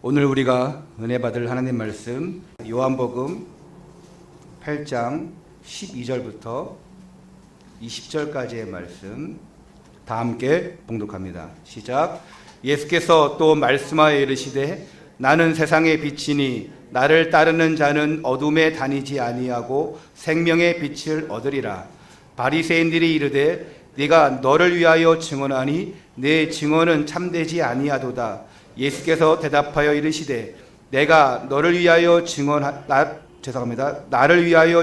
오늘 우리가 은혜 받을 하나님 말씀 요한복음 8장 12절부터 20절까지의 말씀 다 함께 봉독합니다. 시작. 예수께서 또 말씀하여 이르시되 나는 세상의 빛이니 나를 따르는 자는 어둠에 다니지 아니하고 생명의 빛을 얻으리라. 바리새인들이 이르되 네가 너를 위하여 증언하니 내 증언은 참되지 아니하도다. 예수께서 대답하여 이르시되 내가 나를 위하여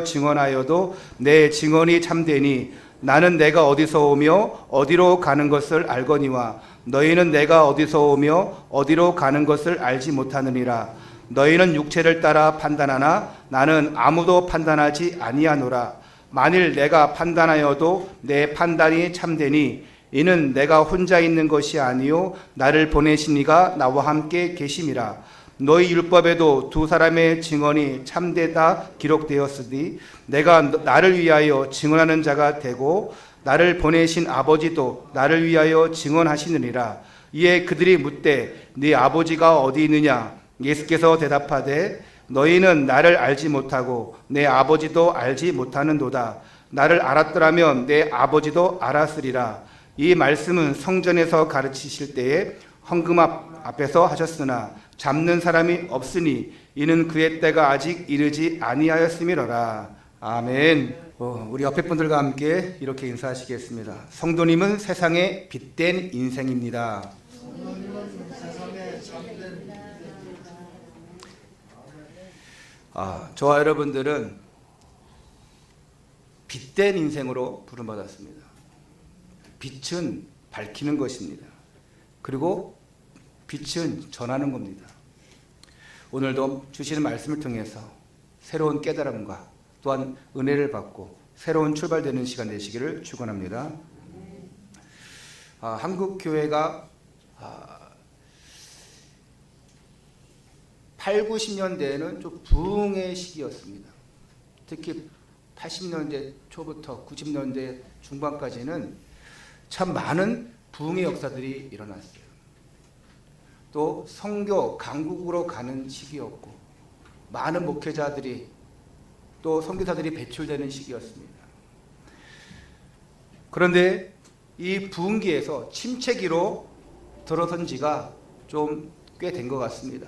증언하여도 내 증언이 참되니 나는 내가 어디서 오며 어디로 가는 것을 알거니와 너희는 내가 어디서 오며 어디로 가는 것을 알지 못하느니라. 너희는 육체를 따라 판단하나 나는 아무도 판단하지 아니하노라. 만일 내가 판단하여도 내 판단이 참되니 이는 내가 혼자 있는 것이 아니요 나를 보내신 이가 나와 함께 계심이라. 너희 율법에도 두 사람의 증언이 참되다 기록되었으니 내가 나를 위하여 증언하는 자가 되고 나를 보내신 아버지도 나를 위하여 증언하시느니라. 이에 그들이 묻되 네 아버지가 어디 있느냐? 예수께서 대답하되 너희는 나를 알지 못하고 내 아버지도 알지 못하는도다. 나를 알았더라면 내 아버지도 알았으리라. 이 말씀은 성전에서 가르치실 때에 헌금 앞에서 하셨으나 잡는 사람이 없으니 이는 그의 때가 아직 이르지 아니하였음이로라. 아멘. 우리 옆에 분들과 함께 이렇게 인사하시겠습니다. 성도님은 세상의 빛된 인생입니다. 저와 여러분들은 빛된 인생으로 부름받았습니다. 빛은 밝히는 것입니다. 그리고 빛은 전하는 겁니다. 오늘도 주시는 말씀을 통해서 새로운 깨달음과 또한 은혜를 받고 새로운 출발되는 시간 되시기를 축원합니다. 한국 교회가 8, 90년대에는 좀 부흥의 시기였습니다. 특히 80년대 초부터 90년대 중반까지는 참 많은 부흥의 역사들이 일어났어요. 또 선교 강국으로 가는 시기였고 많은 목회자들이 또 선교사들이 배출되는 시기였습니다. 그런데 이 부흥기에서 침체기로 들어선 지가 좀 꽤 된 것 같습니다.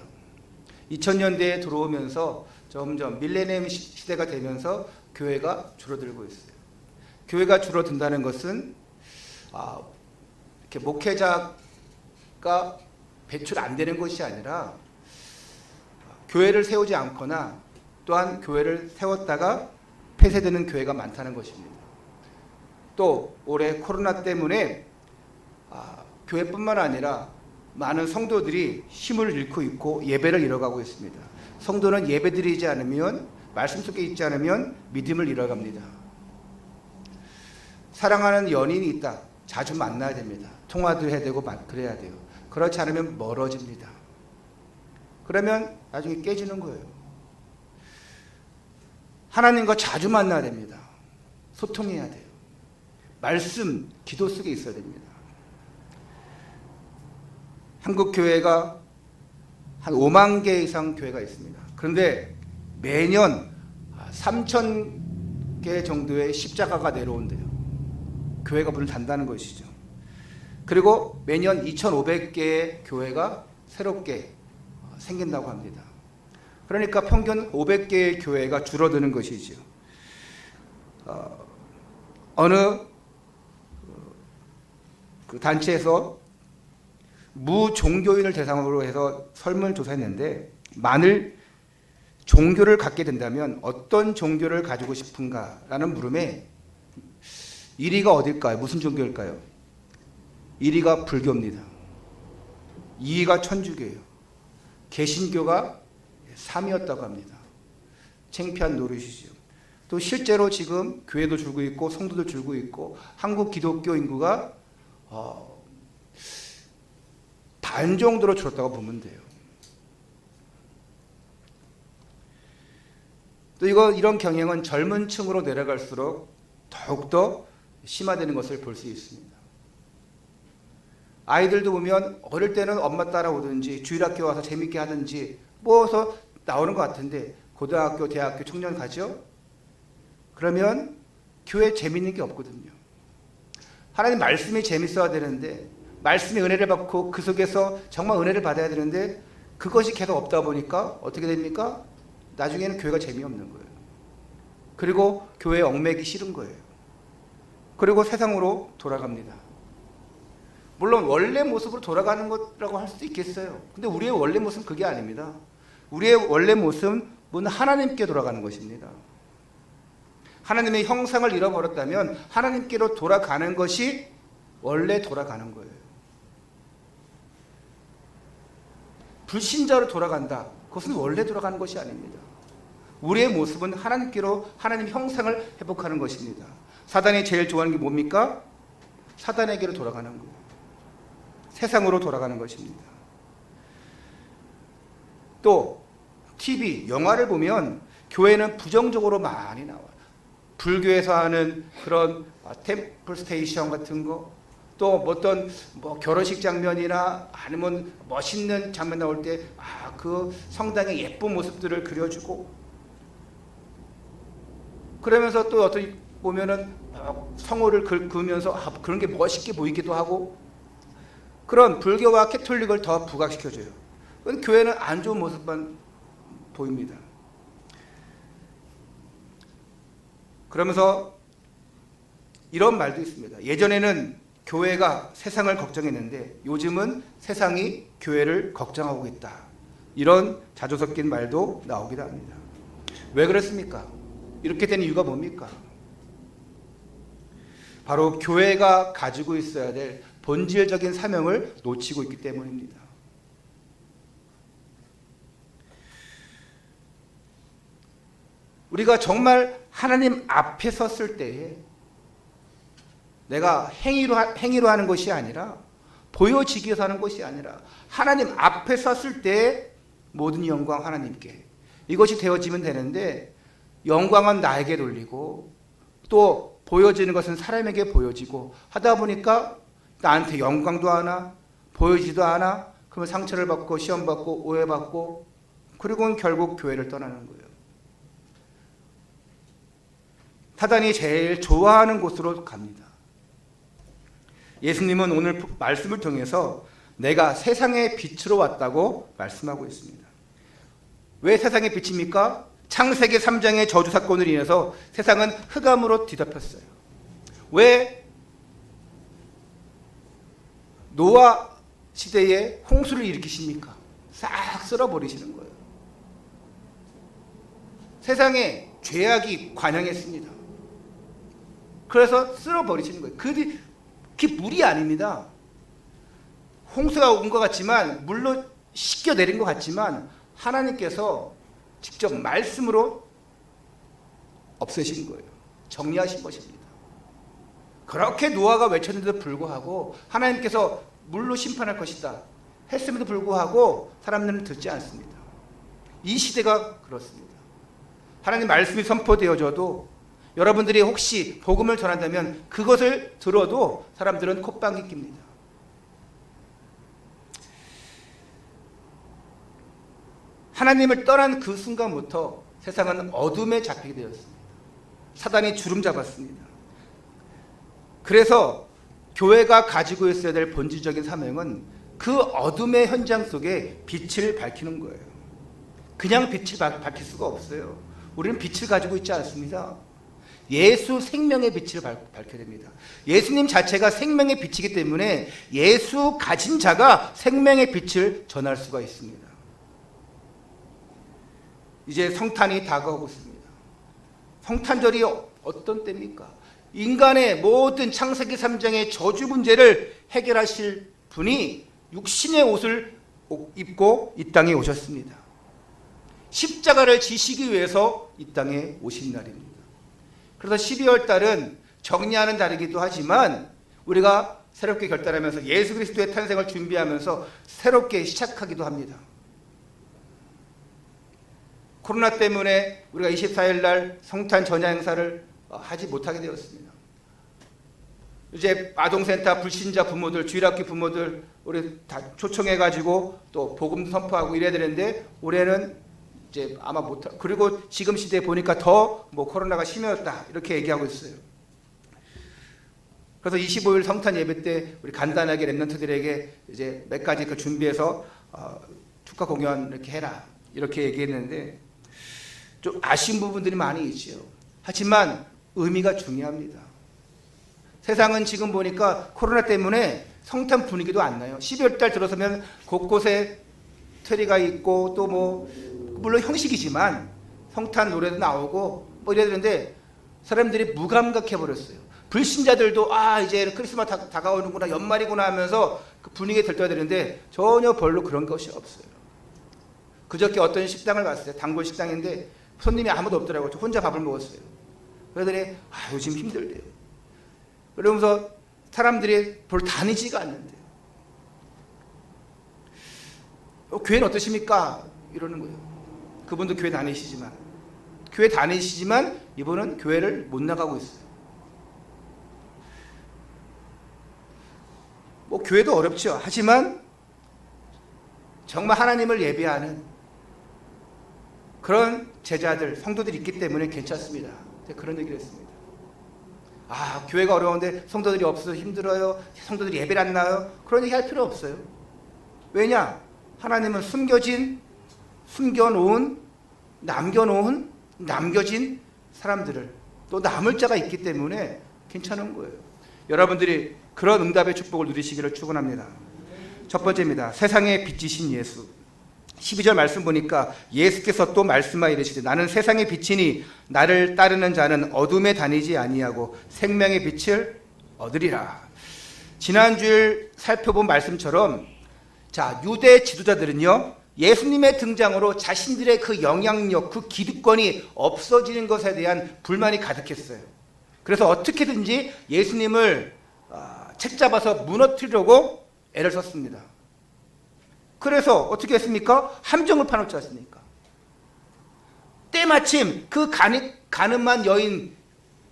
2000년대에 들어오면서 점점 밀레니엄 시대가 되면서 교회가 줄어들고 있어요. 교회가 줄어든다는 것은 이렇게 목회자가 배출 안 되는 것이 아니라 교회를 세우지 않거나 또한 교회를 세웠다가 폐쇄되는 교회가 많다는 것입니다. 또 올해 코로나 때문에 교회뿐만 아니라 많은 성도들이 힘을 잃고 있고 예배를 잃어가고 있습니다. 성도는 예배드리지 않으면 말씀 속에 있지 않으면 믿음을 잃어갑니다. 사랑하는 연인이 있다. 자주 만나야 됩니다. 통화도 해야 되고 그래야 돼요. 그렇지 않으면 멀어집니다. 그러면 나중에 깨지는 거예요. 하나님과 자주 만나야 됩니다. 소통해야 돼요. 말씀, 기도 속에 있어야 됩니다. 한국 교회가 한 5만 개 이상 교회가 있습니다. 그런데 매년 3,000개 정도의 십자가가 내려온대요. 교회가 문을 닫는다는 것이죠. 그리고 매년 2,500개의 교회가 새롭게 생긴다고 합니다. 그러니까 평균 500개의 교회가 줄어드는 것이죠. 어느 그 단체에서 무종교인을 대상으로 해서 설문조사했는데 만일 종교를 갖게 된다면 어떤 종교를 가지고 싶은가라는 물음에 1위가 어딜까요? 무슨 종교일까요? 1위가 불교입니다. 2위가 천주교예요. 개신교가 3위였다고 합니다. 창피한 노릇이죠. 또 실제로 지금 교회도 줄고 있고 성도도 줄고 있고 한국 기독교 인구가 반 정도로 줄었다고 보면 돼요. 또 이런 경향은 젊은 층으로 내려갈수록 더욱더 심화되는 것을 볼 수 있습니다. 아이들도 보면 어릴 때는 엄마 따라오든지 주일학교 와서 재밌게 하든지 뭐서 나오는 것 같은데 고등학교, 대학교, 청년 가죠? 그러면 교회 재밌는 게 없거든요. 하나님 말씀이 재밌어야 되는데 말씀의 은혜를 받고 그 속에서 정말 은혜를 받아야 되는데 그것이 계속 없다 보니까 어떻게 됩니까? 나중에는 교회가 재미없는 거예요. 그리고 교회에 얽매기 싫은 거예요. 그리고 세상으로 돌아갑니다. 물론 원래 모습으로 돌아가는 거라고 할 수도 있겠어요. 근데 우리의 원래 모습은 그게 아닙니다. 우리의 원래 모습은 하나님께 돌아가는 것입니다. 하나님의 형상을 잃어버렸다면 하나님께로 돌아가는 것이 원래 돌아가는 거예요. 불신자로 돌아간다. 그것은 원래 돌아가는 것이 아닙니다. 우리의 모습은 하나님께로 하나님 형상을 회복하는 것입니다. 사단이 제일 좋아하는 게 뭡니까? 사단에게로 돌아가는 거예요. 세상으로 돌아가는 것입니다. 또 TV, 영화를 보면 교회는 부정적으로 많이 나와요. 불교에서 하는 그런 템플 스테이션 같은 거, 또 어떤 결혼식 장면이나 아니면 멋있는 장면 나올 때 그 성당의 예쁜 모습들을 그려주고, 그러면서 또 어떤 보면은 성호를 그으면서 그런 게 멋있게 보이기도 하고, 그런 불교와 캐톨릭을 더 부각시켜줘요. 교회는 안 좋은 모습만 보입니다. 그러면서 이런 말도 있습니다. 예전에는 교회가 세상을 걱정했는데 요즘은 세상이 교회를 걱정하고 있다. 이런 자조 섞인 말도 나오기도 합니다. 왜 그렇습니까? 이렇게 된 이유가 뭡니까? 바로 교회가 가지고 있어야 될 본질적인 사명을 놓치고 있기 때문입니다. 우리가 정말 하나님 앞에 섰을 때에 내가 행위로 하는 것이 아니라, 보여지기 위해서 하는 것이 아니라 하나님 앞에 섰을 때 모든 영광 하나님께, 이것이 되어지면 되는데, 영광은 나에게 돌리고 또 보여지는 것은 사람에게 보여지고 하다 보니까 나한테 영광도 하나 보여지도 않아. 그러면 상처를 받고 시험받고 오해받고, 그리고는 결국 교회를 떠나는 거예요. 사단이 제일 좋아하는 곳으로 갑니다. 예수님은 오늘 말씀을 통해서 내가 세상의 빛으로 왔다고 말씀하고 있습니다. 왜 세상의 빛입니까? 창세기 3장의 저주 사건으로 인해서 세상은 흑암으로 뒤덮였어요. 왜 노아 시대에 홍수를 일으키십니까? 싹 쓸어버리시는 거예요. 세상에 죄악이 관영했습니다. 그래서 쓸어버리시는 거예요. 그게 물이 아닙니다. 홍수가 온 것 같지만, 물로 씻겨 내린 것 같지만 하나님께서 직접 말씀으로 없애신 거예요. 정리하신 것입니다. 그렇게 노아가 외쳤는데도 불구하고 하나님께서 물로 심판할 것이다 했음에도 불구하고 사람들은 듣지 않습니다. 이 시대가 그렇습니다. 하나님 말씀이 선포되어져도 여러분들이 혹시 복음을 전한다면 그것을 들어도 사람들은 콧방귀 낍니다. 하나님을 떠난 그 순간부터 세상은 어둠에 잡히게 되었습니다. 사단이 주름 잡았습니다. 그래서 교회가 가지고 있어야 될 본질적인 사명은 그 어둠의 현장 속에 빛을 밝히는 거예요. 그냥 빛을 밝힐 수가 없어요. 우리는 빛을 가지고 있지 않습니다. 예수 생명의 빛을 밝혀야 됩니다. 예수님 자체가 생명의 빛이기 때문에 예수 가진 자가 생명의 빛을 전할 수가 있습니다. 이제 성탄이 다가오고 있습니다. 성탄절이 어떤 때입니까? 인간의 모든 창세기 3장의 저주 문제를 해결하실 분이 육신의 옷을 입고 이 땅에 오셨습니다. 십자가를 지시기 위해서 이 땅에 오신 날입니다. 그래서 12월 달은 정리하는 달이기도 하지만 우리가 새롭게 결단하면서 예수 그리스도의 탄생을 준비하면서 새롭게 시작하기도 합니다. 코로나 때문에 우리가 24일 날 성탄 전야 행사를 하지 못하게 되었습니다. 이제 아동센터 불신자 부모들, 주일학교 부모들 우리 다 초청해가지고 또 복음도 선포하고 이래야 되는데 올해는 이제 아마 못. 그리고 지금 시대에 보니까 더 뭐 코로나가 심해졌다 이렇게 얘기하고 있어요. 그래서 25일 성탄 예배 때 우리 간단하게 랩런트들에게 이제 몇 가지 그 준비해서 축하 공연 이렇게 해라 이렇게 얘기했는데 좀 아쉬운 부분들이 많이 있죠. 하지만 의미가 중요합니다. 세상은 지금 보니까 코로나 때문에 성탄 분위기도 안 나요. 12월 달 들어서면 곳곳에 트리가 있고 또 뭐 물론 형식이지만 성탄 노래도 나오고 뭐 이래야 되는데 사람들이 무감각해 버렸어요. 불신자들도 이제 크리스마스 다가오는구나, 연말이구나 하면서 그 분위기에 들떠야 되는데 전혀 별로 그런 것이 없어요. 그저께 어떤 식당을 갔어요. 단골 식당인데 손님이 아무도 없더라고요. 저 혼자 밥을 먹었어요. 그러더니 요즘 힘들대요. 그러면서 사람들이 별로 다니지가 않는데 교회는 어떠십니까? 이러는 거예요. 그분도 교회 다니시지만 이분은 교회를 못 나가고 있어요. 뭐 교회도 어렵죠. 하지만 정말 하나님을 예배하는 그런 제자들, 성도들이 있기 때문에 괜찮습니다. 그런 얘기를 했습니다. 교회가 어려운데 성도들이 없어서 힘들어요. 성도들이 예배를 안 나와요. 그런 얘기 할 필요 없어요. 왜냐? 하나님은 숨겨놓은, 남겨진 사람들을 또 남을 자가 있기 때문에 괜찮은 거예요. 여러분들이 그런 응답의 축복을 누리시기를 축원합니다. 첫 번째입니다. 세상의 빛이신 예수. 12절 말씀 보니까 예수께서 또 말씀하여 이르시되 나는 세상의 빛이니 나를 따르는 자는 어둠에 다니지 아니하고 생명의 빛을 얻으리라. 지난주에 살펴본 말씀처럼 유대 지도자들은요 예수님의 등장으로 자신들의 그 영향력, 그 기득권이 없어지는 것에 대한 불만이 가득했어요. 그래서 어떻게든지 예수님을 책잡아서 무너뜨리려고 애를 썼습니다. 그래서 어떻게 했습니까? 함정을 파놓지 않습니까? 때마침 그 가늠한 여인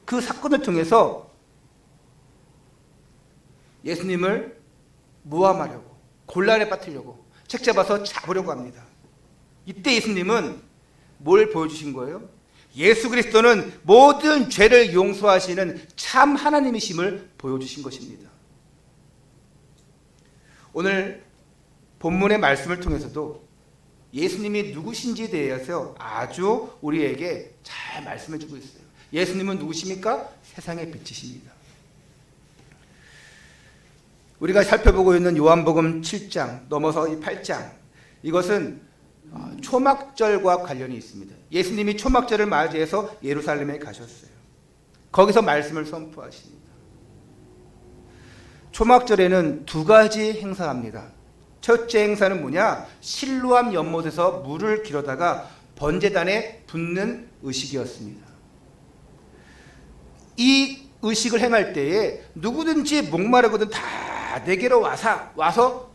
그 사건을 통해서 예수님을 모함하려고, 곤란에 빠뜨리려고 책잡아서 잡으려고 합니다. 이때 예수님은 뭘 보여주신 거예요? 예수 그리스도는 모든 죄를 용서하시는 참 하나님이심을 보여주신 것입니다. 오늘 본문의 말씀을 통해서도 예수님이 누구신지에 대해서 아주 우리에게 잘 말씀해 주고 있어요. 예수님은 누구십니까? 세상의 빛이십니다. 우리가 살펴보고 있는 요한복음 7장 넘어서 8장, 이것은 초막절과 관련이 있습니다. 예수님이 초막절을 맞이해서 예루살렘에 가셨어요. 거기서 말씀을 선포하십니다. 초막절에는 두 가지 행사합니다. 첫째 행사는 뭐냐? 실로암 연못에서 물을 길어다가 번제단에 붓는 의식이었습니다. 이 의식을 행할 때에 누구든지 목마르거든 다 내게로 와서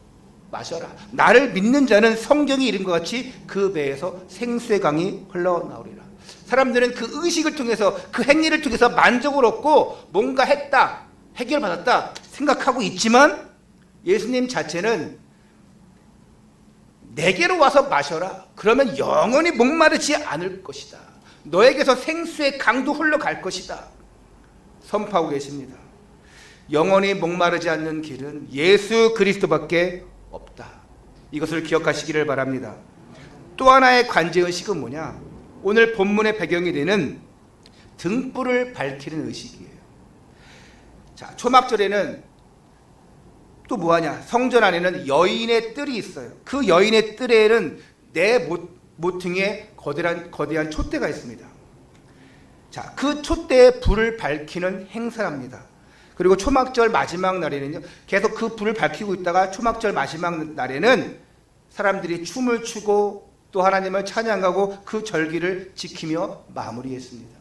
마셔라. 나를 믿는 자는 성경이 이른 것 같이 그 배에서 생수의 강이 흘러나오리라. 사람들은 그 의식을 통해서, 그 행위를 통해서 만족을 얻고 뭔가 했다, 해결받았다 생각하고 있지만 예수님 자체는 내게로 와서 마셔라. 그러면 영원히 목마르지 않을 것이다. 너에게서 생수의 강도 흘러갈 것이다. 선포하고 계십니다. 영원히 목마르지 않는 길은 예수 그리스도밖에 없다. 이것을 기억하시기를 바랍니다. 또 하나의 관제의식은 뭐냐? 오늘 본문의 배경이 되는 등불을 밝히는 의식이에요. 초막절에는 또 뭐하냐? 성전 안에는 여인의 뜰이 있어요. 그 여인의 뜰에는 내 모퉁이에 거대한 촛대가 있습니다. 그 촛대에 불을 밝히는 행사랍니다. 그리고 초막절 마지막 날에는요, 계속 그 불을 밝히고 있다가 초막절 마지막 날에는 사람들이 춤을 추고 또 하나님을 찬양하고 그 절기를 지키며 마무리했습니다.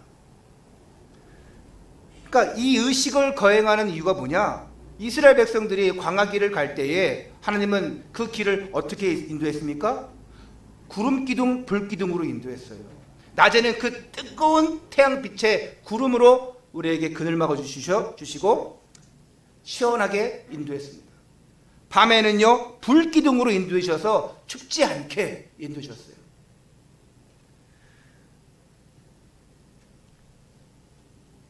그러니까 이 의식을 거행하는 이유가 뭐냐? 이스라엘 백성들이 광야길을 갈 때에 하나님은 그 길을 어떻게 인도했습니까? 구름 기둥, 불 기둥으로 인도했어요. 낮에는 그 뜨거운 태양빛에 구름으로 우리에게 그늘 막아 주시고 시원하게 인도했습니다. 밤에는요 불기둥으로 인도해 주셔서 춥지 않게 인도해 주셨어요.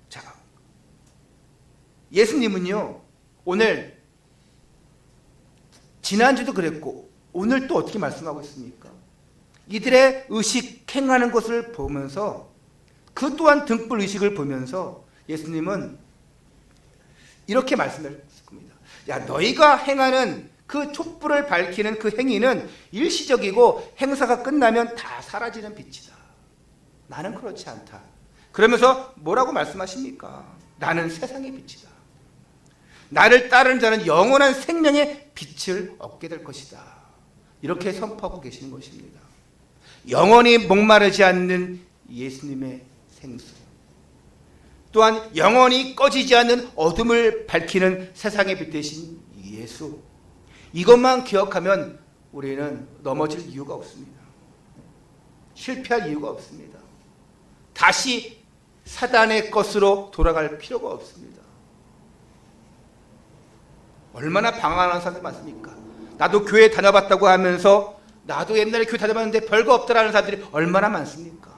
자, 예수님은요 오늘 지난주도 그랬고 오늘 또 어떻게 말씀하고 있습니까? 이들의 의식 행하는 것을 보면서 그 또한 등불 의식을 보면서 예수님은 이렇게 말씀을 했을 겁니다. 야, 너희가 행하는 그 촛불을 밝히는 그 행위는 일시적이고 행사가 끝나면 다 사라지는 빛이다. 나는 그렇지 않다. 그러면서 뭐라고 말씀하십니까? 나는 세상의 빛이다. 나를 따르는 자는 영원한 생명의 빛을 얻게 될 것이다. 이렇게 선포하고 계시는 것입니다. 영원히 목마르지 않는 예수님의 생수, 또한 영원히 꺼지지 않는 어둠을 밝히는 세상의 빛 대신 예수, 이것만 기억하면 우리는 넘어질 이유가 없습니다. 실패할 이유가 없습니다. 다시 사단의 것으로 돌아갈 필요가 없습니다. 얼마나 방황하는 사람들 많습니까? 나도 교회 다녀봤다고 하면서 나도 옛날에 교회 다녀봤는데 별거 없더라는 사람들이 얼마나 많습니까?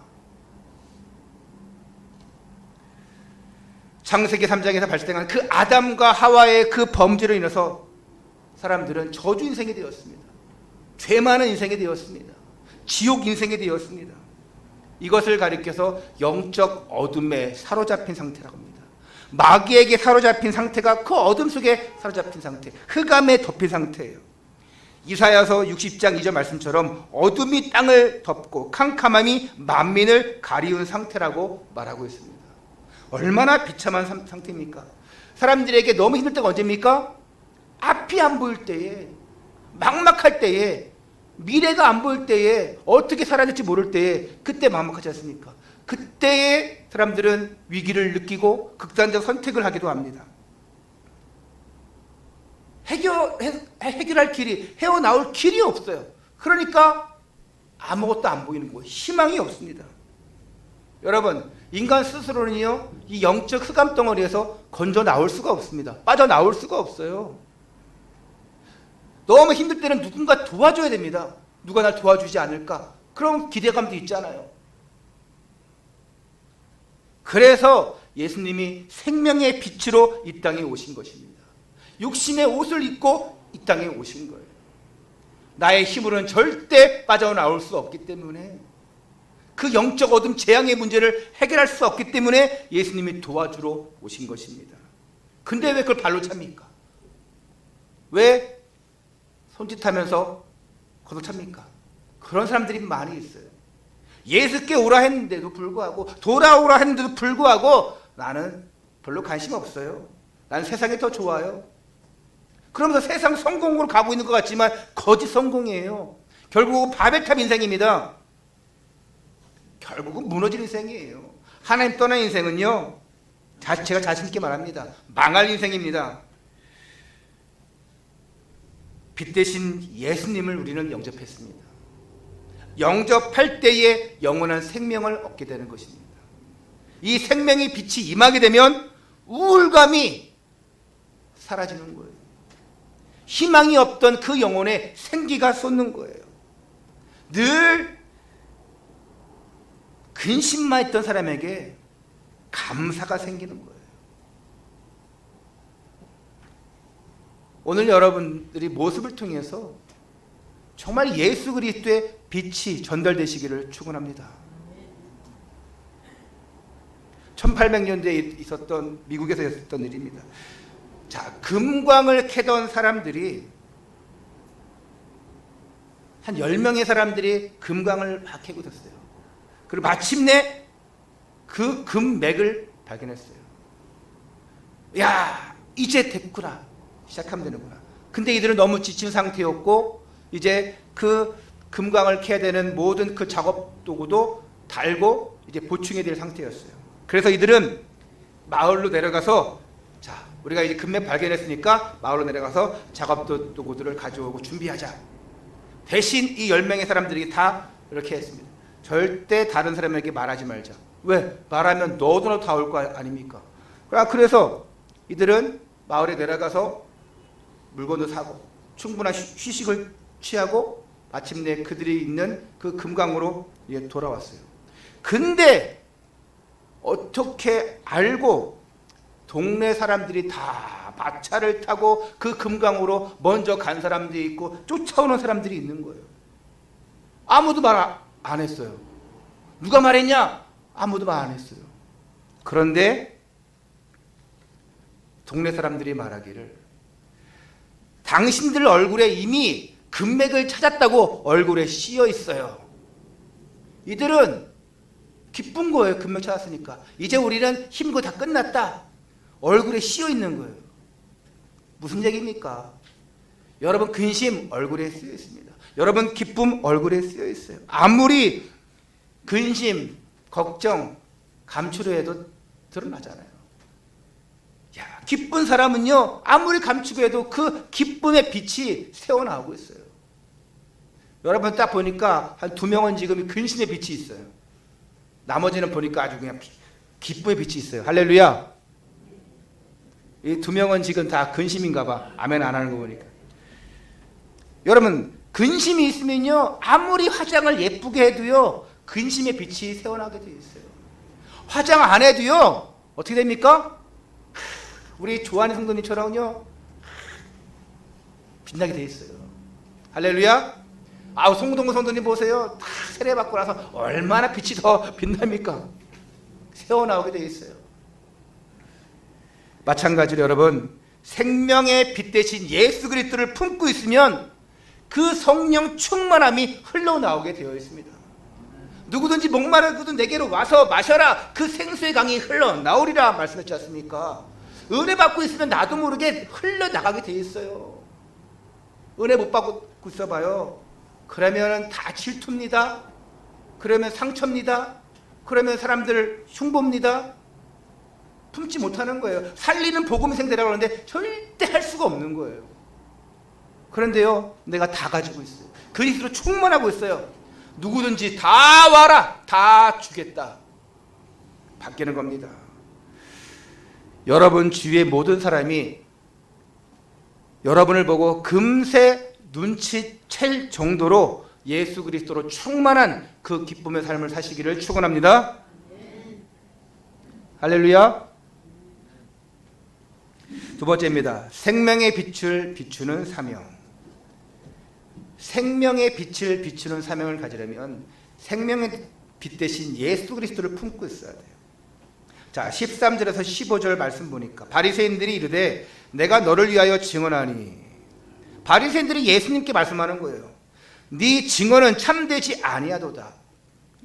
창세기 3장에서 발생한 그 아담과 하와의 그 범죄로 인해서 사람들은 저주 인생이 되었습니다. 죄 많은 인생이 되었습니다. 지옥 인생이 되었습니다. 이것을 가리켜서 영적 어둠에 사로잡힌 상태라고 합니다. 마귀에게 사로잡힌 상태가 그 어둠 속에 사로잡힌 상태, 흑암에 덮인 상태예요. 이사야서 60장 2절 말씀처럼 어둠이 땅을 덮고 캄캄함이 만민을 가리운 상태라고 말하고 있습니다. 얼마나 비참한 상태입니까? 사람들에게 너무 힘들 때가 언제입니까? 앞이 안 보일 때에, 막막할 때에, 미래가 안 보일 때에, 어떻게 살아야 될지 모를 때에, 그때 막막하지 않습니까? 그때에 사람들은 위기를 느끼고 극단적 선택을 하기도 합니다. 해결할 길이, 헤어나올 길이 없어요. 그러니까 아무것도 안 보이는 거예요. 희망이 없습니다. 여러분, 인간 스스로는요, 이 영적 흑암 덩어리에서 건져 나올 수가 없습니다. 빠져나올 수가 없어요. 너무 힘들 때는 누군가 도와줘야 됩니다. 누가 날 도와주지 않을까? 그런 기대감도 있잖아요. 그래서 예수님이 생명의 빛으로 이 땅에 오신 것입니다. 육신의 옷을 입고 이 땅에 오신 거예요. 나의 힘으로는 절대 빠져나올 수 없기 때문에, 그 영적 어둠 재앙의 문제를 해결할 수 없기 때문에 예수님이 도와주러 오신 것입니다. 근데 왜 그걸 발로 찹니까? 왜 손짓하면서 걷어찹니까? 그런 사람들이 많이 있어요. 예수께 오라 했는데도 불구하고, 돌아오라 했는데도 불구하고 나는 별로 관심 없어요. 나는 세상이 더 좋아요. 그러면서 세상 성공으로 가고 있는 것 같지만 거짓 성공이에요. 결국은 바벨탑 인생입니다. 결국은 무너질 인생이에요. 하나님 떠난 인생은요, 제가 자신 있게 말합니다, 망할 인생입니다. 빛 대신 예수님을 우리는 영접했습니다. 영접할 때에 영원한 생명을 얻게 되는 것입니다. 이 생명의 빛이 임하게 되면 우울감이 사라지는 거예요. 희망이 없던 그 영혼에 생기가 솟는 거예요. 늘 근심만 했던 사람에게 감사가 생기는 거예요. 오늘 여러분들이 모습을 통해서 정말 예수 그리스도의 빛이 전달되시기를 축원합니다. 1800년대에 있었던, 미국에서 있었던 일입니다. 자, 금광을 캐던 사람들이, 한 10명의 사람들이 금광을 막 캐고 있었어요. 그리고 마침내 그 금맥을 발견했어요. 야, 이제 됐구나. 시작하면 되는구나. 근데 이들은 너무 지친 상태였고, 이제 그 금광을 캐야 되는 모든 그 작업 도구도 달고 이제 보충해야 될 상태였어요. 그래서 이들은 마을로 내려가서, 자, 우리가 이제 금맥 발견했으니까 마을로 내려가서 작업 도구들을 가져오고 준비하자. 대신 이 10명의 사람들이 다 이렇게 했습니다. 절대 다른 사람에게 말하지 말자. 왜? 말하면 너도 다 올 거 아닙니까? 그래서 이들은 마을에 내려가서 물건도 사고 충분한 휴식을 취하고 마침내 그들이 있는 그 금강으로 돌아왔어요. 근데 어떻게 알고 동네 사람들이 다 마차를 타고 그 금강으로 먼저 간 사람들이 있고 쫓아오는 사람들이 있는 거예요. 아무도 말 안 했어요. 누가 말했냐? 아무도 말 안 했어요. 그런데 동네 사람들이 말하기를 당신들 얼굴에 이미 금맥을 찾았다고 얼굴에 씌어 있어요. 이들은 기쁜 거예요. 금맥 찾았으니까. 이제 우리는 힘고 다 끝났다. 얼굴에 씌어 있는 거예요. 무슨 얘기입니까? 여러분 근심 얼굴에 쓰여 있습니다. 여러분 기쁨 얼굴에 쓰여 있어요. 아무리 근심, 걱정, 감추려해도 드러나잖아요. 야, 기쁜 사람은요 아무리 감추려해도 그 기쁨의 빛이 새어나오고 있어요. 여러분 딱 보니까 한 2명은 지금 근심의 빛이 있어요. 나머지는 보니까 아주 그냥 기쁨의 빛이 있어요. 할렐루야. 이 2명은 지금 다 근심인가 봐. 아멘 안 하는 거 보니까. 여러분 근심이 있으면요 아무리 화장을 예쁘게 해도요 근심의 빛이 새어나게 돼 있어요. 화장 안 해도요 어떻게 됩니까? 우리 조한희 성도님처럼요 빛나게 돼 있어요. 할렐루야. 아우 송동구 성도님 보세요. 다 세례받고 나서 얼마나 빛이 더 빛납니까? 새어나오게 돼 있어요. 마찬가지로 여러분 생명의 빛 대신 예수 그리스도를 품고 있으면 그 성령 충만함이 흘러나오게 되어 있습니다. 누구든지 목마르거든 내게로 와서 마셔라. 그 생수의 강이 흘러나오리라 말씀했지 않습니까? 은혜 받고 있으면 나도 모르게 흘러나가게 돼 있어요. 은혜 못 받고 있어봐요. 그러면 다 질투입니다. 그러면 상처입니다. 그러면 사람들 흉보입니다. 품지 못하는 거예요. 살리는 복음생 되라고 하는데 절대 할 수가 없는 거예요. 그런데요 내가 다 가지고 있어요. 그리스도로 충만하고 있어요. 누구든지 다 와라. 다 주겠다. 바뀌는 겁니다. 여러분 주위의 모든 사람이 여러분을 보고 금세 눈치챌 정도로 예수 그리스도로 충만한 그 기쁨의 삶을 사시기를 축원합니다. 할렐루야. 두 번째입니다. 생명의 빛을 비추는 사명. 생명의 빛을 비추는 사명을 가지려면 생명의 빛 대신 예수 그리스도를 품고 있어야 돼요. 자 13절에서 15절 말씀 보니까 바리새인들이 이르되 내가 너를 위하여 증언하니. 바리새인들이 예수님께 말씀하는 거예요. 네 증언은 참되지 아니하도다.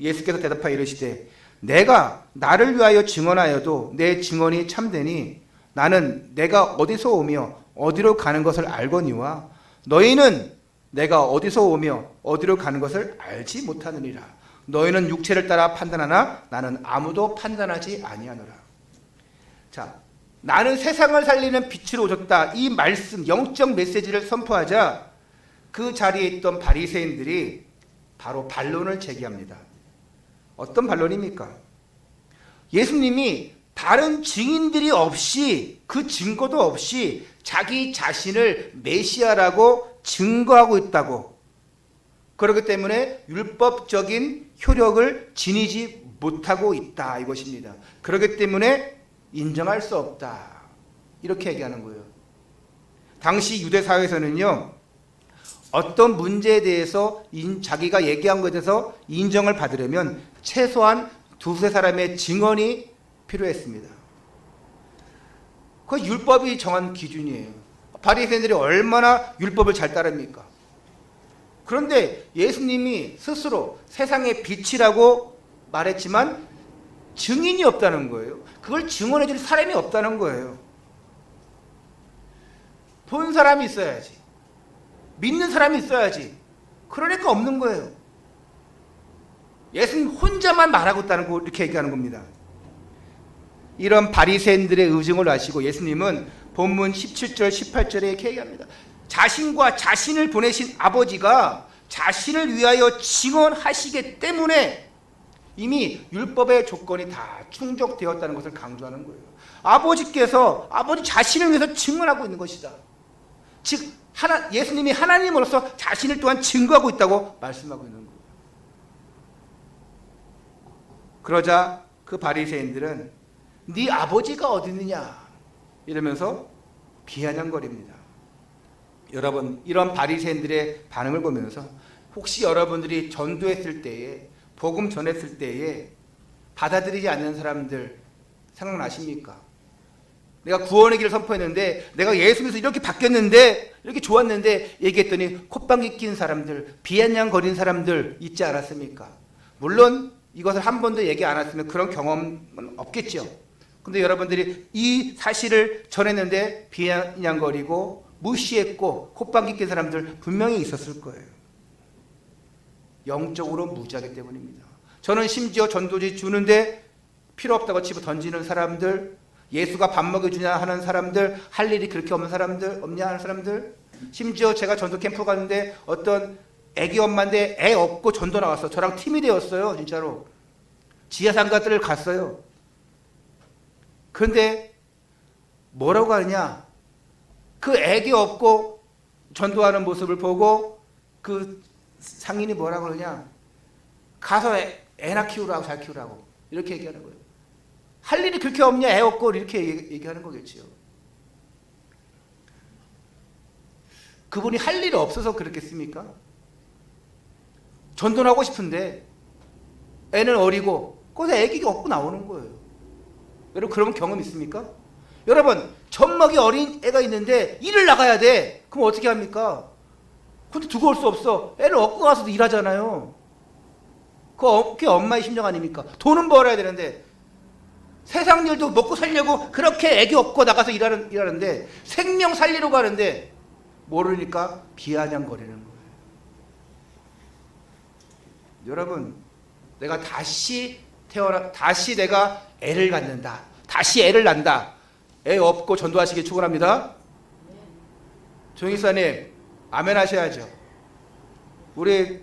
예수께서 대답하여 이르시되 내가 나를 위하여 증언하여도 내 증언이 참되니 나는 내가 어디서 오며 어디로 가는 것을 알거니와 너희는 내가 어디서 오며 어디로 가는 것을 알지 못하느니라. 너희는 육체를 따라 판단하나 나는 아무도 판단하지 아니하노라. 자, 나는 세상을 살리는 빛으로 오셨다. 이 말씀 영적 메시지를 선포하자 그 자리에 있던 바리새인들이 바로 반론을 제기합니다. 어떤 반론입니까? 예수님이 다른 증인들이 없이 그 증거도 없이 자기 자신을 메시아라고 증거하고 있다고. 그렇기 때문에 율법적인 효력을 지니지 못하고 있다 이것입니다. 그렇기 때문에 인정할 수 없다 이렇게 얘기하는 거예요. 당시 유대 사회에서는요 어떤 문제에 대해서 자기가 얘기한 것에 대해서 인정을 받으려면 최소한 2-3 사람의 증언이 필요했습니다. 그 율법이 정한 기준이에요. 바리새인들이 얼마나 율법을 잘 따릅니까? 그런데 예수님이 스스로 세상의 빛이라고 말했지만 증인이 없다는 거예요. 그걸 증언해 줄 사람이 없다는 거예요. 본 사람이 있어야지. 믿는 사람이 있어야지. 그러니까 없는 거예요. 예수님 혼자만 말하고 있다는 거 이렇게 얘기하는 겁니다. 이런 바리새인들의 의증을 아시고 예수님은 본문 17절 18절에 이렇게 얘기합니다. 자신과 자신을 보내신 아버지가 자신을 위하여 증언하시기 때문에 이미 율법의 조건이 다 충족되었다는 것을 강조하는 거예요. 아버지께서 아버지 자신을 위해서 증언하고 있는 것이다. 즉 예수님이 하나님으로서 자신을 또한 증거하고 있다고 말씀하고 있는 거예요. 그러자 그 바리새인들은 네 아버지가 어디 있느냐 이러면서 비아냥거립니다. 여러분, 이런 바리새인들의 반응을 보면서 혹시 여러분들이 전도했을 때에, 복음 전했을 때에 받아들이지 않는 사람들 생각나십니까? 내가 구원의 길을 선포했는데, 내가 예수 믿어서 이렇게 바뀌었는데, 이렇게 좋았는데 얘기했더니 콧방귀 낀 사람들, 비아냥거린 사람들 있지 않았습니까? 물론 이것을 한 번도 얘기 안 했으면 그런 경험은 없겠죠. 근데 여러분들이 이 사실을 전했는데 비아냥거리고 무시했고 콧방귀 낀 사람들 분명히 있었을 거예요. 영적으로 무지하기 때문입니다. 저는 심지어 전도지 주는데 필요 없다고 집어 던지는 사람들, 예수가 밥 먹여주냐 하는 사람들, 할 일이 그렇게 없는 사람들, 없냐 하는 사람들, 심지어 제가 전도 캠프 갔는데 어떤 애기 엄마인데 애 없고 전도 나왔어. 저랑 팀이 되었어요. 진짜로. 지하상가들을 갔어요. 그런데 뭐라고 하느냐, 그 애기 없고 전도하는 모습을 보고 그 상인이 뭐라고 그러냐, 가서 애나 키우라고, 잘 키우라고 이렇게 얘기하는 거예요. 할 일이 그렇게 없냐, 애 없고 이렇게 얘기하는 거겠지요. 그분이 할 일이 없어서 그렇겠습니까? 전도를 하고 싶은데 애는 어리고 거기서 애기가 없고 나오는 거예요. 여러분 그런 경험 있습니까? 여러분 젖먹이 어린 애가 있는데 일을 나가야 돼. 그럼 어떻게 합니까? 근데 두고 올 수 없어. 애를 업고 가서도 일하잖아요. 그게 엄마의 심정 아닙니까? 돈은 벌어야 되는데 세상 일도 먹고 살려고 그렇게 애기 업고 나가서 일하는데 생명 살리러 가는데 모르니까 비아냥거리는 거예요. 여러분, 내가 다시 내가 애를 갖는다. 다시 애를 낳는다. 애 없고 전도하시길 축원합니다. 조영희사님 아멘 하셔야죠. 우리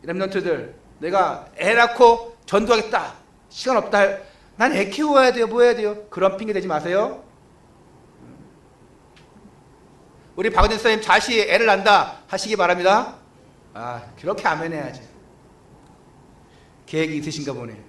렘넌트들, 내가 애 낳고 전도하겠다. 시간 없다. 난 애 키워야 돼요. 뭐 해야 돼요? 그런 핑계 대지 마세요. 우리 박은진 선생님 다시 애를 낳는다 하시기 바랍니다. 그렇게 아멘 해야죠. 계획이 있으신가 보네.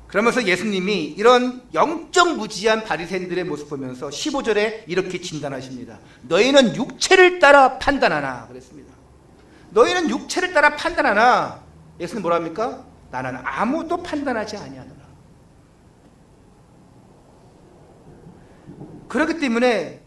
그러면서 예수님이 이런 영적 무지한 바리새인들의 모습 보면서 15절에 이렇게 진단하십니다. 너희는 육체를 따라 판단하나 그랬습니다. 너희는 육체를 따라 판단하나. 예수님 뭐라 합니까? 나는 아무도 판단하지 아니하노라. 그렇기 때문에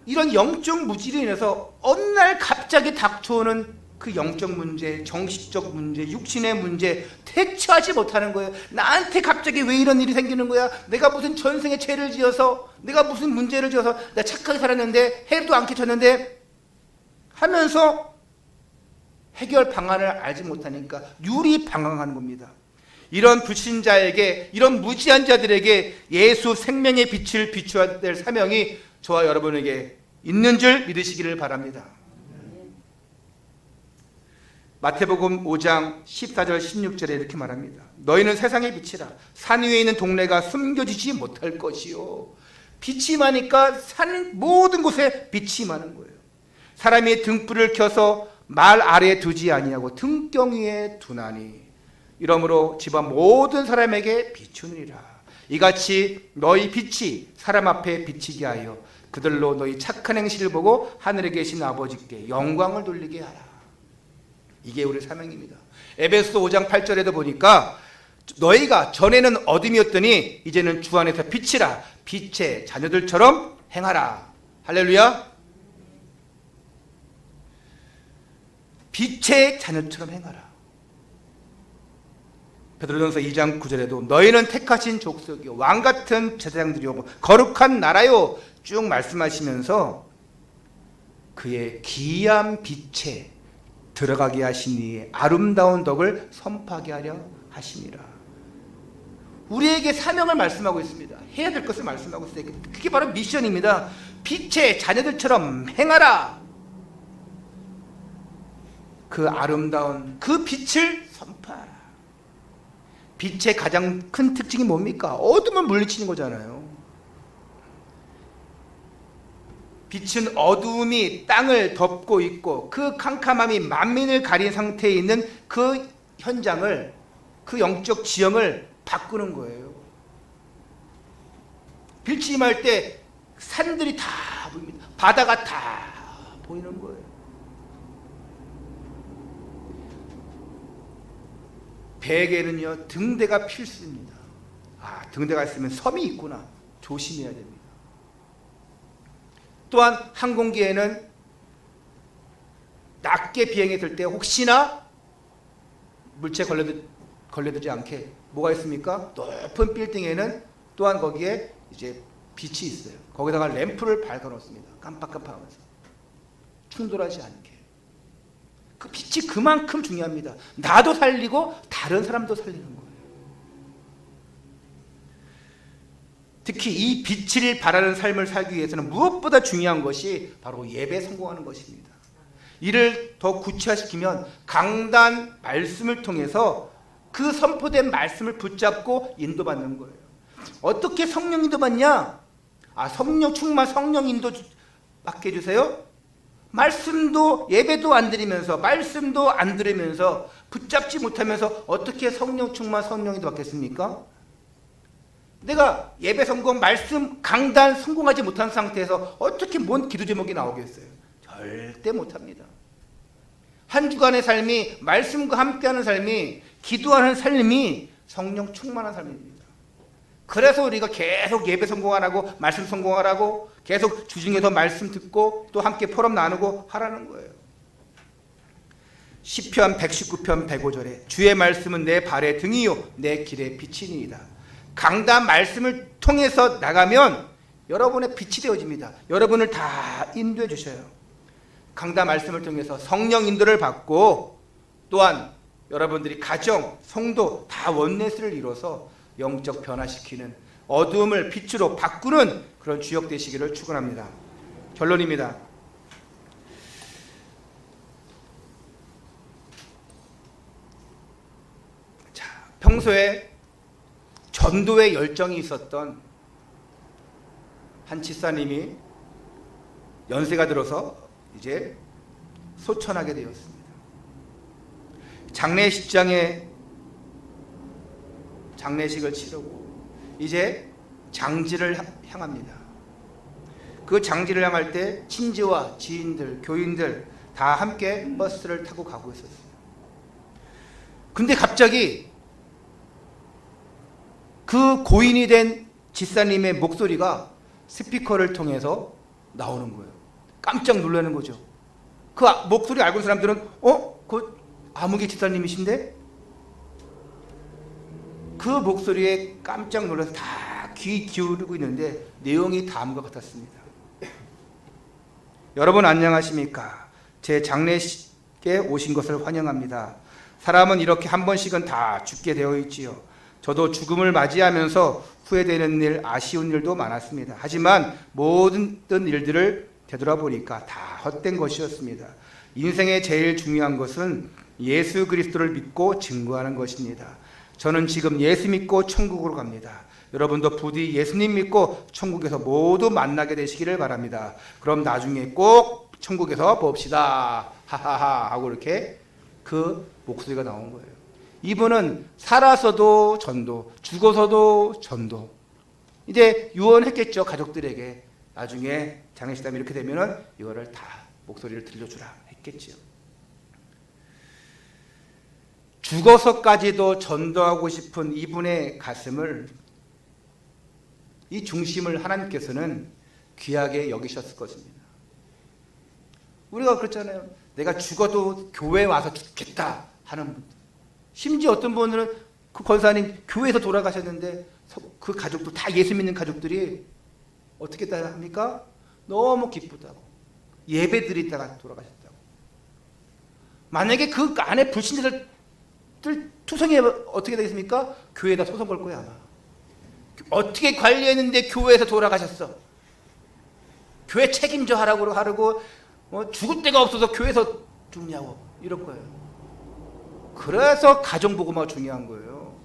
이런 영적 무지로 인해서 어느 날 갑자기 닥쳐오는 그 영적 문제, 정신적 문제, 육신의 문제 대처하지 못하는 거예요. 나한테 갑자기 왜 이런 일이 생기는 거야? 내가 무슨 전생에 죄를 지어서, 내가 무슨 문제를 지어서 내가 착하게 살았는데 해도 안 끼쳤는데 하면서 해결 방안을 알지 못하니까 유리방황하는 겁니다. 이런 불신자에게, 이런 무지한 자들에게 예수 생명의 빛을 비추어야 될 사명이 저와 여러분에게 있는 줄 믿으시기를 바랍니다. 마태복음 5장 14절 16절에 이렇게 말합니다. 너희는 세상의 빛이라. 산 위에 있는 동네가 숨겨지지 못할 것이요. 빛이 많으니까 산 모든 곳에 빛이 많은 거예요. 사람이 등불을 켜서 말 아래에 두지 아니하고 등경 위에 두나니 이러므로 집안 모든 사람에게 비추느니라. 이같이 너희 빛이 사람 앞에 비치게 하여 그들로 너희 착한 행실을 보고 하늘에 계신 아버지께 영광을 돌리게 하라. 이게 우리 사명입니다. 에베소서 5장 8절에도 보니까 너희가 전에는 어둠이었더니 이제는 주 안에서 빛이라. 빛의 자녀들처럼 행하라. 할렐루야. 빛의 자녀처럼 행하라. 베드로전서 2장 9절에도 너희는 택하신 족속이요 왕같은 제사장들이요 거룩한 나라요 쭉 말씀하시면서 그의 귀한 빛에 들어가게 하시니 아름다운 덕을 선포하게 하려 하심이라. 우리에게 사명을 말씀하고 있습니다. 해야 될 것을 말씀하고 있어요. 그게 바로 미션입니다. 빛의 자녀들처럼 행하라. 그 아름다운 그 빛을 선포하라. 빛의 가장 큰 특징이 뭡니까? 어둠을 물리치는 거잖아요. 빛은 어두움이 땅을 덮고 있고 그 캄캄함이 만민을 가린 상태에 있는 그 현장을, 그 영적 지형을 바꾸는 거예요. 빛이 임할 때 산들이 다 보입니다. 바다가 다 보이는 거예요. 배에게는요 등대가 필수입니다. 아, 등대가 있으면 섬이 있구나, 조심해야 됩니다. 또한 항공기에는 낮게 비행했을 때 혹시나 물체에 걸려들지 않게 뭐가 있습니까? 높은 빌딩에는 또한 거기에 이제 빛이 있어요. 거기다가 램프를 밝혀 놓습니다. 깜빡깜빡하면서 충돌하지 않게. 그 빛이 그만큼 중요합니다. 나도 살리고 다른 사람도 살리는 거예요. 특히 이 빛을 바라는 삶을 살기 위해서는 무엇보다 중요한 것이 바로 예배에 성공하는 것입니다. 이를 더 구체화시키면 강단 말씀을 통해서 그 선포된 말씀을 붙잡고 인도받는 거예요. 어떻게 성령 인도받냐? 아, 성령 충만, 성령 인도 받게 해주세요. 말씀도 예배도 안 드리면서, 말씀도 안 들으면서, 붙잡지 못하면서 어떻게 성령 충만, 성령 인도 받겠습니까? 내가 예배 성공, 말씀 강단 성공하지 못한 상태에서 어떻게 뭔 기도 제목이 나오겠어요? 절대 못합니다. 한 주간의 삶이, 말씀과 함께하는 삶이, 기도하는 삶이 성령 충만한 삶입니다. 그래서 우리가 계속 예배 성공하라고, 말씀 성공하라고, 계속 주중에서 말씀 듣고 또 함께 포럼 나누고 하라는 거예요. 시편 119편 105절에 주의 말씀은 내 발의 등이요 내 길의 빛이니이다. 강단 말씀을 통해서 나가면 여러분의 빛이 되어집니다. 여러분을 다 인도해 주셔요. 강단 말씀을 통해서 성령 인도를 받고 또한 여러분들이 가정, 성도 다 원네스를 이뤄서 영적 변화시키는, 어두움을 빛으로 바꾸는 그런 주역 되시기를 축원합니다. 결론입니다. 자, 평소에 전도에 열정이 있었던 한 집사님이 연세가 들어서 이제 소천하게 되었습니다. 장례식장에 장례식을 치르고 이제 장지를 향합니다. 그 장지를 향할 때 친지와 지인들, 교인들 다 함께 버스를 타고 가고 있었어요. 근데 갑자기 그 고인이 된 집사님의 목소리가 스피커를 통해서 나오는 거예요. 깜짝 놀라는 거죠. 그 목소리 알고 있는 사람들은 그 아무개 집사님이신데? 그 목소리에 깜짝 놀라서 다 귀 기울이고 있는데 내용이 다음과 같았습니다. 여러분 안녕하십니까? 제 장례식에 오신 것을 환영합니다. 사람은 이렇게 한 번씩은 다 죽게 되어 있지요. 저도 죽음을 맞이하면서 후회되는 일, 아쉬운 일도 많았습니다. 하지만 모든 일들을 되돌아보니까 다 헛된 것이었습니다. 인생의 제일 중요한 것은 예수 그리스도를 믿고 증거하는 것입니다. 저는 지금 예수 믿고 천국으로 갑니다. 여러분도 부디 예수님 믿고 천국에서 모두 만나게 되시기를 바랍니다. 그럼 나중에 꼭 천국에서 봅시다. 하하하 하고 이렇게 그 목소리가 나온 거예요. 이분은 살아서도 전도, 죽어서도 전도. 이제 유언했겠죠, 가족들에게. 나중에 장례식담이 이렇게 되면은 이거를 다 목소리를 들려주라 했겠죠. 죽어서까지도 전도하고 싶은 이분의 가슴을, 이 중심을 하나님께서는 귀하게 여기셨을 것입니다. 우리가 그렇잖아요. 내가 죽어도 교회에 와서 죽겠다 하는 분들. 심지어 어떤 분들은 그 권사님 교회에서 돌아가셨는데 그 가족들 다 예수 믿는 가족들이 어떻게 합니까? 너무 기쁘다고, 예배 드리다가 돌아가셨다고. 만약에 그 안에 불신자들 투성이 어떻게 되겠습니까? 교회에다 소송 걸 거야 아마. 어떻게 관리했는데 교회에서 돌아가셨어? 교회 책임져 하라고 하고 죽을 데가 없어서 교회에서 죽냐고. 이럴 거예요. 그래서 가정복음화가 중요한 거예요.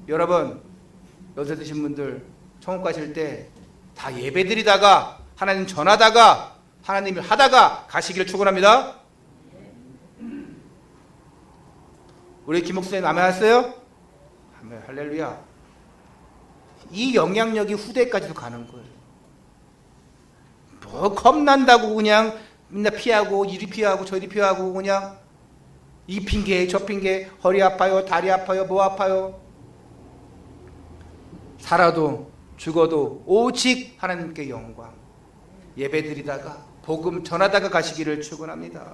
여러분, 연세 드신 분들 천국 가실 때 다 예배드리다가 하나님 전하다가 하나님을 하다가 가시기를 축원합니다. 우리 김 목사님 아멘하셨어요? 아멘, 할렐루야. 이 영향력이 후대까지도 가는 거예요. 뭐 겁난다고 그냥 맨날 피하고 이리 피하고 저리 피하고 그냥 이 핑계 저 핑계, 허리 아파요, 다리 아파요, 뭐 아파요. 살아도 죽어도 오직 하나님께 영광. 예배드리다가 복음 전하다가 가시기를 축원합니다.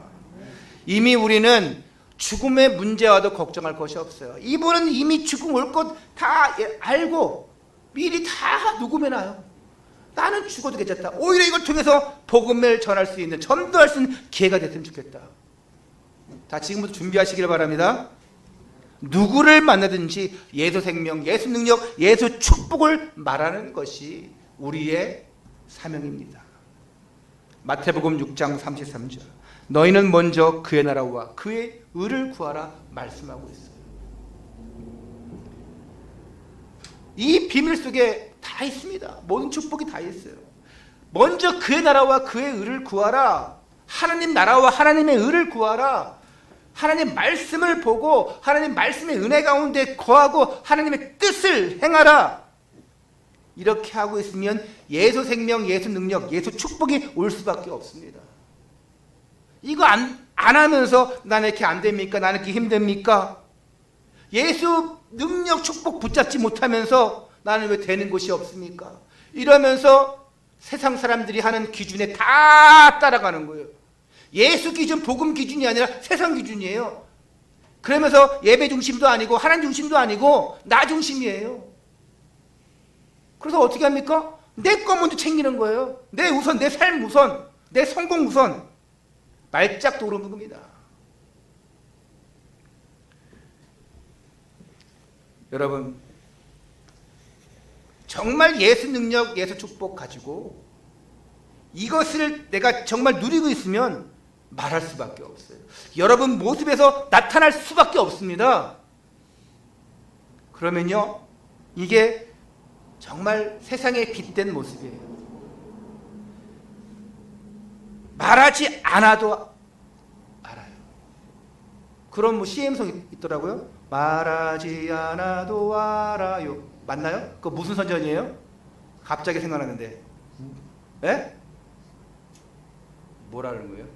이미 우리는 죽음의 문제와도 걱정할 것이 없어요. 이분은 이미 죽음 올 것 다 알고 미리 다 녹음해놔요. 나는 죽어도 괜찮다. 오히려 이걸 통해서 복음을 전할 수 있는, 전도할 수 있는 기회가 됐으면 좋겠다. 다 지금부터 준비하시길 바랍니다. 누구를 만나든지 예수 생명, 예수 능력, 예수 축복을 말하는 것이 우리의 사명입니다. 마태복음 6장 33절. 너희는 먼저 그의 나라와 그의 의를 구하라 말씀하고 있어요. 이 비밀 속에 다 있습니다. 모든 축복이 다 있어요. 먼저 그의 나라와 그의 의를 구하라. 하나님 나라와 하나님의 의를 구하라. 하나님 말씀을 보고 하나님 말씀의 은혜 가운데 거하고 하나님의 뜻을 행하라. 이렇게 하고 있으면 예수 생명, 예수 능력, 예수 축복이 올 수밖에 없습니다. 이거 안 하면서 나는 이렇게 안 됩니까? 나는 이렇게 힘듭니까? 예수 능력 축복 붙잡지 못하면서 나는 왜 되는 것이 없습니까? 이러면서 세상 사람들이 하는 기준에 다 따라가는 거예요. 예수 기준, 복음 기준이 아니라 세상 기준이에요. 그러면서 예배 중심도 아니고 하나님 중심도 아니고 나 중심이에요. 그래서 어떻게 합니까? 내 거 먼저 챙기는 거예요. 내 우선, 내 삶 우선, 내 성공 우선. 말짝도 오르는 겁니다. 여러분, 정말 예수 능력, 예수 축복 가지고 이것을 내가 정말 누리고 있으면 말할 수밖에 없어요. 여러분 모습에서 나타날 수밖에 없습니다. 그러면요, 이게 정말 세상에 빛된 모습이에요. 말하지 않아도 알아요. 그런 뭐 CM송이 있더라고요. 말하지 않아도 알아요. 맞나요? 그거 무슨 선전이에요? 갑자기 생각나는데. 예? 뭐라는 거예요?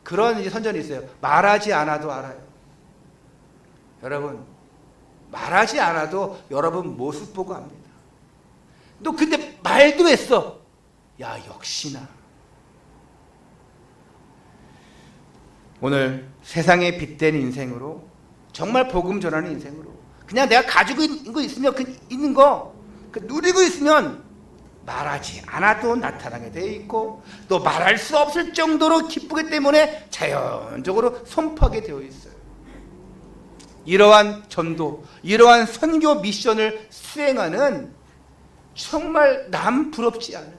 그런 이제 선전이 있어요. 말하지 않아도 알아요. 여러분, 말하지 않아도 여러분 모습 보고 압니다. 너 근데 말도 했어. 야, 역시나. 오늘 세상에 빛된 인생으로, 정말 복음 전하는 인생으로, 그냥 내가 가지고 있는 거 있으면 있는 거 누리고 있으면 말하지 않아도 나타나게 되어 있고, 또 말할 수 없을 정도로 기쁘기 때문에 자연적으로 선포하게 되어 있어요. 이러한 전도, 이러한 선교 미션을 수행하는 정말 남 부럽지 않은,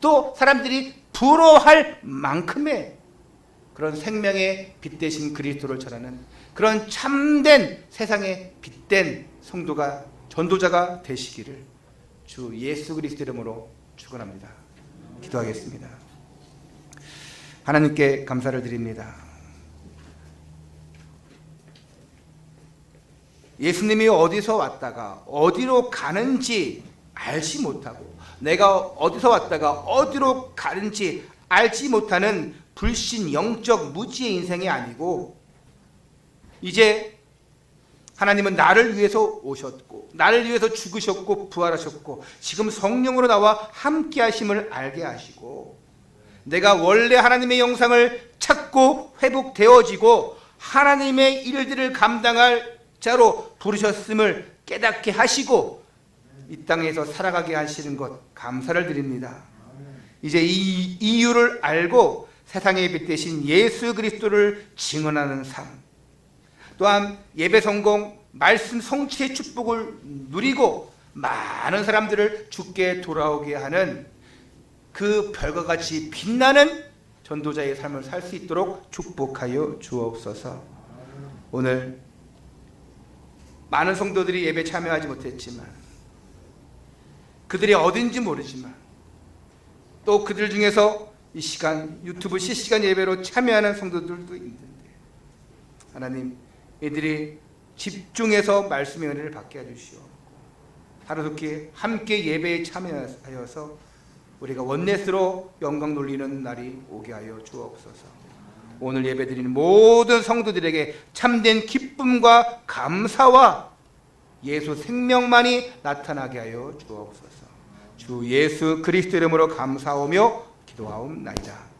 또 사람들이 부러워할 만큼의 그런 생명의 빛 대신 그리스도를 전하는 그런 참된 세상의 빛된 성도가, 전도자가 되시기를 주 예수 그리스도 이름으로 축원합니다. 기도하겠습니다. 하나님께 감사를 드립니다. 예수님이 어디서 왔다가 어디로 가는지 알지 못하고, 내가 어디서 왔다가 어디로 가는지 알지 못하는 불신, 영적 무지의 인생이 아니고, 이제 하나님은 나를 위해서 오셨고, 나를 위해서 죽으셨고 부활하셨고, 지금 성령으로 나와 함께 하심을 알게 하시고, 내가 원래 하나님의 영상을 찾고 회복되어지고 하나님의 일들을 감당할 자로 부르셨음을 깨닫게 하시고 이 땅에서 살아가게 하시는 것 감사를 드립니다. 이제 이 이유를 알고 세상에 빛 대신 예수 그리스도를 증언하는 삶, 또한 예배 성공, 말씀 성취의 축복을 누리고 많은 사람들을 주께 돌아오게 하는 그 별과 같이 빛나는 전도자의 삶을 살 수 있도록 축복하여 주옵소서. 오늘 많은 성도들이 예배 참여하지 못했지만, 그들이 어딘지 모르지만, 또 그들 중에서 이 시간 유튜브 실시간 예배로 참여하는 성도들도 있는데, 하나님, 이들이 집중해서 말씀의 은혜를 받게 해주시오. 하루속히 함께 예배에 참여하여서 우리가 원넷으로 영광 돌리는 날이 오게 하여 주옵소서. 오늘 예배드리는 모든 성도들에게 참된 기쁨과 감사와 예수 생명만이 나타나게 하여 주옵소서. 주 예수 그리스도 이름으로 감사하며 기도하옵나이다.